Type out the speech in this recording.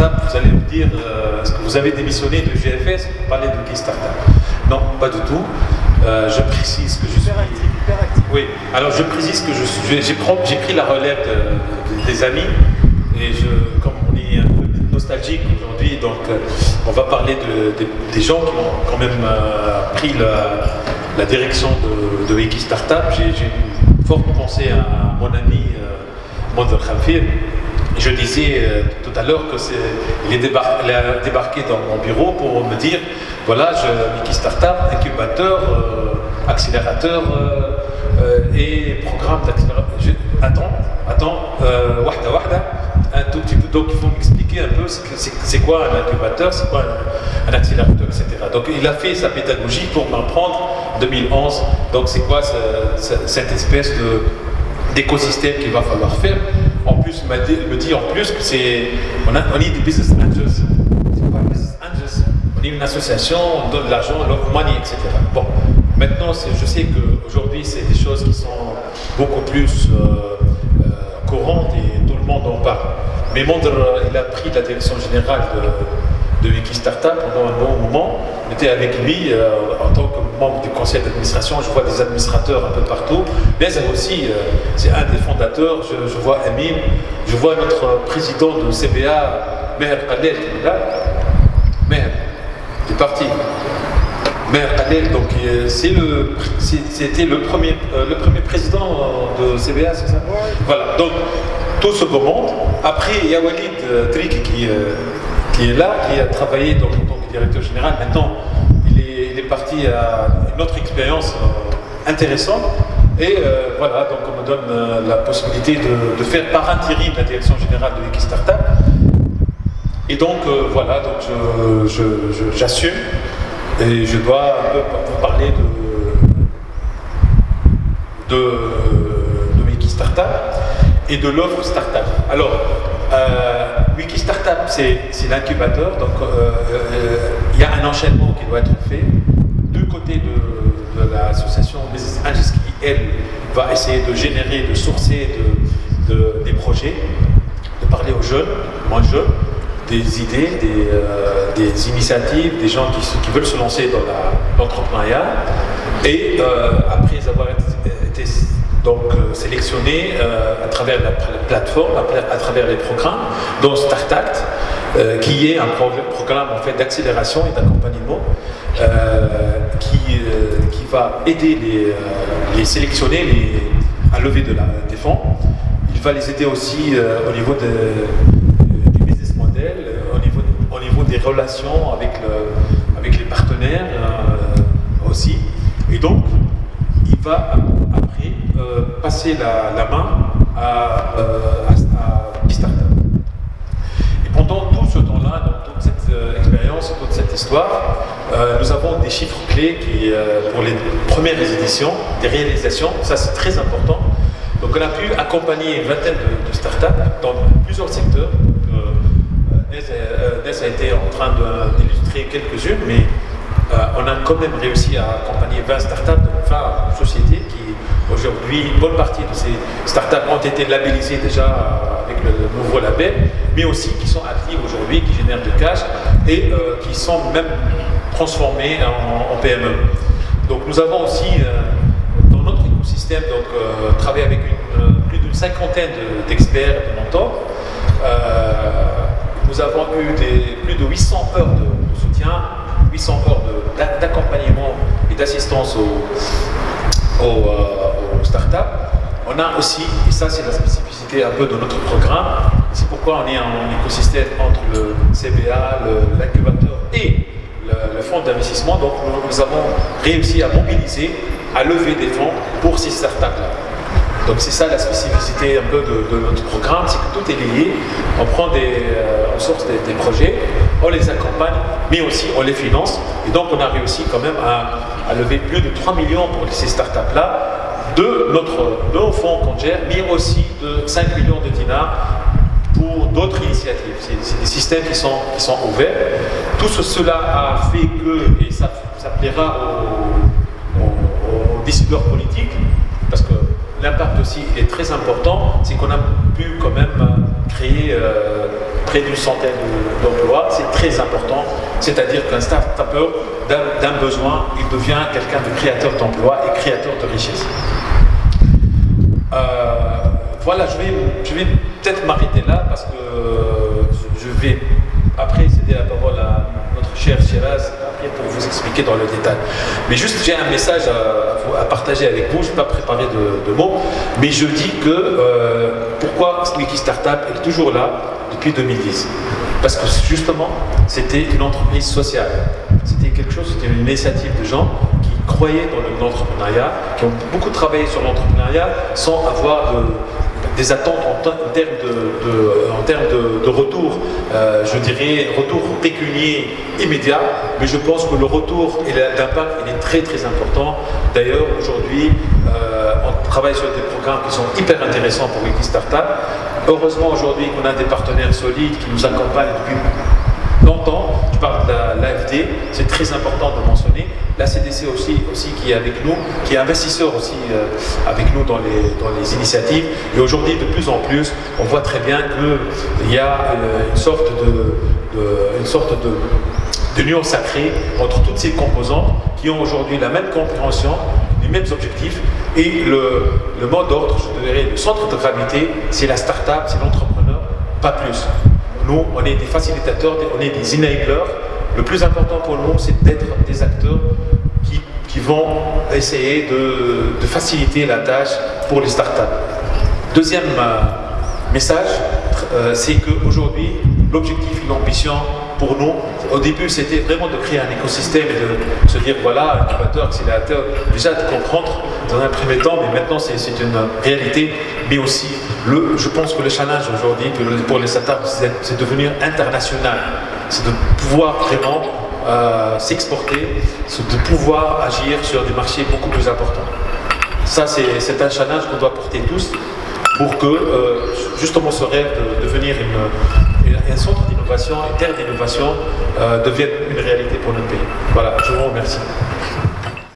Startup, vous allez me dire, est-ce que vous avez démissionné de GFS pour parler de Wiki Startup? Non, pas du tout. Je précise que je suis... Hyper actif. Oui, alors je précise que j'ai pris la relève des amis, et comme on est un peu nostalgique aujourd'hui, donc on va parler des gens qui ont quand même pris la direction de Wiki Startup. J'ai une forte pensée à mon ami Mondher Khalfir. Je disais tout à l'heure qu'il a débarqué dans mon bureau pour me dire, voilà, Wiki Startup, incubateur, accélérateur et programme d'accélération. Attends, wahda, un tout petit peu. Donc il faut m'expliquer un peu c'est quoi un incubateur, c'est quoi un accélérateur, etc. Donc il a fait sa pédagogie pour m'apprendre en 2011. Donc c'est quoi cette espèce d'écosystème qu'il va falloir faire. En plus, il me dit en plus que on est des business angels. C'est quoi business angels? On est une association, on donne de l'argent, love money, etc. Bon, maintenant, je sais qu'aujourd'hui, c'est des choses qui sont beaucoup plus courantes et tout le monde en parle. Mais Mondher, il a pris la direction générale de Wiki Startup pendant un bon moment. On était avec lui en tant que membre du conseil d'administration. Je vois des administrateurs un peu partout. Mais aussi, c'est un des fondateurs. Je vois Amine, je vois notre président de CBA, Meher Khalel, qui est là. Meher, il est parti. Meher Khalel, donc c'était le premier président de CBA, c'est ça? Ouais. Voilà, donc tout ce beau monde. Après, il y a Walid Trik qui est là, qui a travaillé en tant que directeur général. Maintenant, il est parti à une autre expérience intéressante. Et voilà, donc on me donne la possibilité de faire par intérim la direction générale de Wiki Startup. Et donc voilà, donc j'assume et je dois un peu vous parler de Wiki Startup et de l'offre Startup. Alors, Wiki Startup, c'est l'incubateur, donc il y a un enchaînement qui doit être fait. Du côté de l'association Business Angels qui, elle, va essayer de générer, de sourcer des projets, de parler aux jeunes, moins jeunes, des idées, des initiatives, des gens qui veulent se lancer dans l'entrepreneuriat. Et après avoir été donc sélectionnés à travers la plateforme, à travers les programmes, dont StartAct, qui est un programme en fait d'accélération et d'accompagnement qui va aider les sélectionnés à lever des fonds. Il va les aider aussi au niveau du business model, au niveau des relations avec les partenaires aussi. Et donc, il va après passer la main à Startup. Et pendant tout ce temps-là, dans toute cette expérience, toute cette histoire, nous avons des chiffres clés pour les premières éditions, des réalisations, ça c'est très important. Donc on a pu accompagner une vingtaine de startups dans plusieurs secteurs. Ness a été en train d'illustrer quelques-unes, mais on a quand même réussi à accompagner 20 startups, 20 sociétés qui aujourd'hui, une bonne partie de ces startups ont été labellisées déjà avec le nouveau label, mais aussi qui sont actives aujourd'hui, qui génèrent du cash et qui sont même transformées en PME. Donc nous avons aussi dans notre écosystème travaillé avec plus d'une cinquantaine d'experts, de mentors. Nous avons eu plus de 800 heures de soutien, 800 heures d'accompagnement et d'assistance aux startups. On a aussi, et ça c'est la spécificité un peu de notre programme, c'est pourquoi on est en écosystème entre le CBA, l'incubateur et le fonds d'investissement. Donc nous avons réussi à mobiliser, à lever des fonds pour ces startups-là. Donc c'est ça la spécificité un peu de notre programme, c'est que tout est lié. On prend on source des projets, on les accompagne, mais aussi on les finance. Et donc on a réussi quand même à lever plus de 3 millions pour ces startups-là de nos fonds qu'on gère, mais aussi de 5 millions de dinars pour d'autres initiatives. C'est des systèmes qui sont ouverts. Tout cela a fait que, et ça plaira aux décideurs politiques, parce que l'impact aussi est très important, c'est qu'on a pu quand même créer près d'une centaine d'emplois, c'est très important. C'est-à-dire qu'un start-upper, d'un besoin, il devient quelqu'un de créateur d'emplois et créateur de richesse. Voilà, je vais peut-être m'arrêter là parce que je vais après céder la parole à notre cher Shiraz après pour vous expliquer dans le détail. Mais juste, j'ai un message à partager avec vous. Je n'ai pas préparé de mots, mais je dis que pourquoi Wiki Startup est toujours là depuis 2010. Parce que justement, c'était une entreprise sociale. C'était quelque chose, c'était une initiative de gens qui croyaient dans l'entrepreneuriat, qui ont beaucoup travaillé sur l'entrepreneuriat sans avoir des attentes en termes de retour, je dirais retour pécunier immédiat, mais je pense que le retour et l'impact il est très très important. D'ailleurs aujourd'hui on travaille sur des programmes qui sont hyper intéressants pour Wiki Startup. Heureusement aujourd'hui qu'on a des partenaires solides qui nous accompagnent depuis longtemps. Je parle de l'AFD, c'est très important de mentionner. La CDC aussi qui est avec nous, qui est investisseur aussi avec nous dans les initiatives. Et aujourd'hui, de plus en plus, on voit très bien qu'il y a une sorte d'union sacrée entre toutes ces composantes qui ont aujourd'hui la même compréhension, les mêmes objectifs. Et le mot d'ordre, je dirais, le centre de gravité, c'est la start-up, c'est l'entrepreneur, pas plus. Nous, on est des facilitateurs, on est des enablers. Le plus important pour nous, c'est d'être des acteurs qui vont essayer de faciliter la tâche pour les startups. Deuxième message, c'est qu'aujourd'hui, l'objectif et l'ambition pour nous, au début, c'était vraiment de créer un écosystème et de se dire, voilà, incubateur, accélérateur, déjà de comprendre dans un premier temps, mais maintenant c'est une réalité, mais aussi, je pense que le challenge aujourd'hui pour les startups, c'est de devenir international, c'est de pouvoir vraiment s'exporter, c'est de pouvoir agir sur des marchés beaucoup plus importants. Ça, c'est un challenge qu'on doit porter tous pour que, justement, ce rêve de devenir un centre d'innovation, une terre d'innovation, devienne une réalité pour notre pays. Voilà, je vous remercie.